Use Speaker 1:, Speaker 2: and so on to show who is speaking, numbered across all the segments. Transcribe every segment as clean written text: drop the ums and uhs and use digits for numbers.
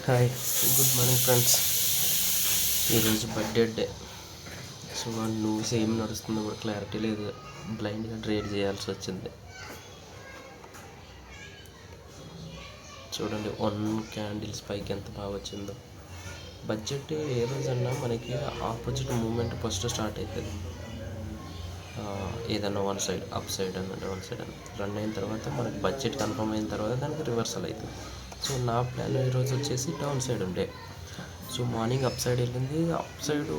Speaker 1: Hi, good morning friends. ఈరోజు birthday day. So news ఏం నడుస్తుందో కూడా క్లారిటీ లేదు, బ్లైండ్గా ట్రేడ్ చేయాల్సి వచ్చింది. చూడండి 1 క్యాండిల్స్ పైకి ఎంత బాగా వచ్చిందో. బడ్జెట్ ఏ రోజన్నా మనకి ఆపోజిట్ మూమెంట్ ఫస్ట్ స్టార్ట్ అవుతుంది. ఏదన్నా వన్ సైడ్ అప్ సైడ్ అన్నట్టు వన్ సైడ్ అని రన్ అయిన తర్వాత మనకి బడ్జెట్ కన్ఫర్మ్ అయిన తర్వాత దానికి రివర్సల్ అవుతుంది. సో నా ప్లాన్ ఈరోజు వచ్చేసి డౌన్ సైడ్ ఉండే. సో మార్నింగ్ అప్ సైడ్ వెళ్ళింది. అప్ సైడ్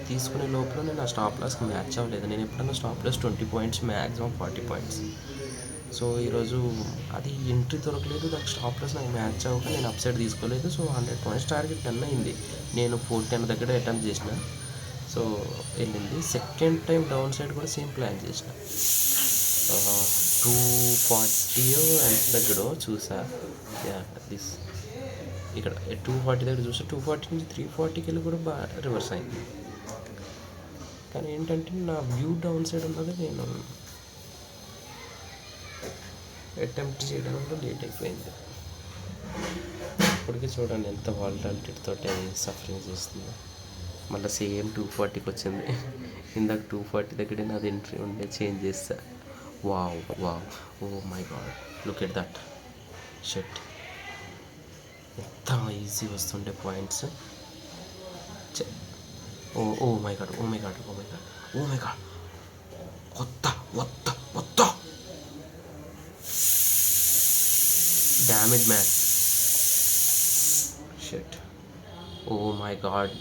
Speaker 1: తీసుకునే లోపల నేను ఆ స్టాప్ లాస్కి మ్యాచ్ అవ్వలేదు. నేను ఎప్పుడన్నా stop loss 20 points, maximum 40 points. So ఈరోజు అది ఎంట్రీ దొరకలేదు, దానికి స్టాప్ లాస్ నాకు మ్యాచ్ అవ్వక నేను అప్ సైడ్ తీసుకోలేదు. సో 100 పాయింట్స్ టార్గెట్ డన్ అయింది. నేను 410 దగ్గర అటెంప్ట్ చేసిన. సో వెళ్ళింది. సెకండ్ టైం డౌన్ సైడ్ కూడా సేమ్ ప్లాన్ చేసిన. 240 ఎంత దగ్గర చూసా, దిస్ ఇక్కడ 240 దగ్గర చూసా. 240 నుంచి 340కి వెళ్ళి కూడా బాగా రివర్స్ అయింది. కానీ ఏంటంటే నా వ్యూ డౌన్ సైడ్ ఉన్నది, నేను అటెంప్ట్ చేయడంలో లేట్ అయిపోయింది. ఇప్పటికీ చూడండి ఎంత వాలటాలిటీతో సఫరింగ్ చేస్తుందో. మళ్ళీ సేమ్ 240కి వచ్చింది. ఇందాక 240 దగ్గర నాది ఎంట్రీ ఉండే, చేంజ్ చేస్తా. Wow, oh my God, look at that shot. ఎంత ఈజీ వస్తుండే పాయింట్స్. ఓ మై గాడ్, కొత్త damage man shot. Oh my God,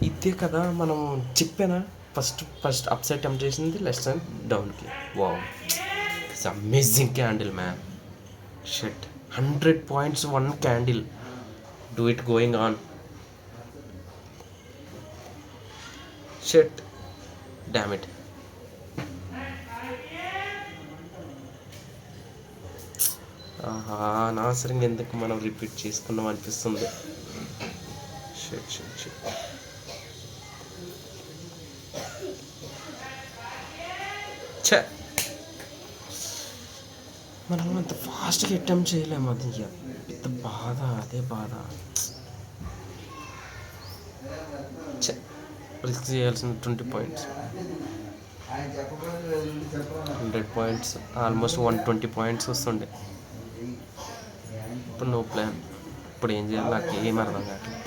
Speaker 1: ఇదే కదా మనం చెప్పానా ఫస్ట్ అప్ సైడ్ అటెంప్ట్ చేసింది, లెఫ్ట్ సైడ్ డౌన్కి. Wow, it's amazing candle man. Shot, 100 points 1 candle. Do it going on. Shot, damn it. అనవసరంగా ఎందుకు మనం రిపీట్ చేసుకున్నాం అనిపిస్తుంది. షెట్. మనం అంత ఫాస్ట్గా అటెంప్ట్ చేయలేము. అది పెద్ద బాధ, అదే బాధ. రిస్క్ చేయాల్సిన 20 పాయింట్స్, 100 పాయింట్స్, ఆల్మోస్ట్ 120 పాయింట్స్ వస్తుండే. ఇప్పుడు నో ప్లాన్. ఇప్పుడు ఏం చేయాలి నాకు ఏం అర్థం కావట్లేదు.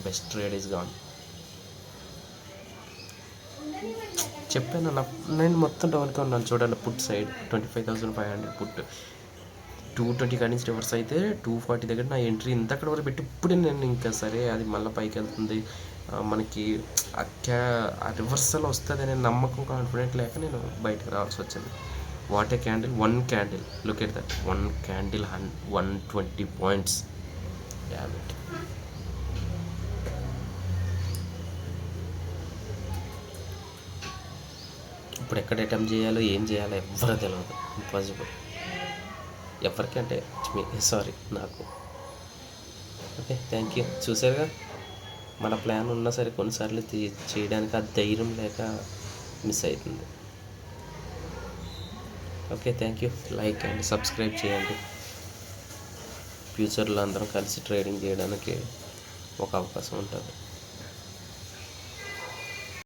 Speaker 1: Best trade is gone. చెప్పాను నేను మొత్తం డౌన్గా ఉన్నాను. చూడండి పుట్ సైడ్ 25,500 పుట్. 220 కాడి నుంచి రివర్స్ అయితే 240 దగ్గర నా ఎంట్రీ ఇంత అక్కడ వరకు పెట్టి ఇప్పుడే నేను ఇంకా సరే అది మళ్ళీ పైకి వెళ్తుంది, మనకి ఆ రివర్సల్ వస్తుంది అనే నమ్మకం, కాన్ఫిడెంట్ లేక నేను బయటకు రావాల్సి వచ్చింది. What a candle, 1 candle, look at that. 1 candle 120 points. Damn it. ఇప్పుడు ఎక్కడ అటెంప్ట్ చేయాలో ఏం చేయాలో ఎవ్వరూ తెలియదు. ఇంపాసిబుల్ ఎవరికి, అంటే సారీ నాకు. Okay, thank you. చూసారుగా, మన ప్లాన్ ఉన్నా సరే కొన్నిసార్లు చేయడానికి ఆ ధైర్యం లేక మిస్ అవుతుంది. Okay, thank you. Like and subscribe చేయండి. ఫ్యూచర్లో అందరం కలిసి ట్రేడింగ్ చేయడానికి ఒక అవకాశం ఉంటుంది.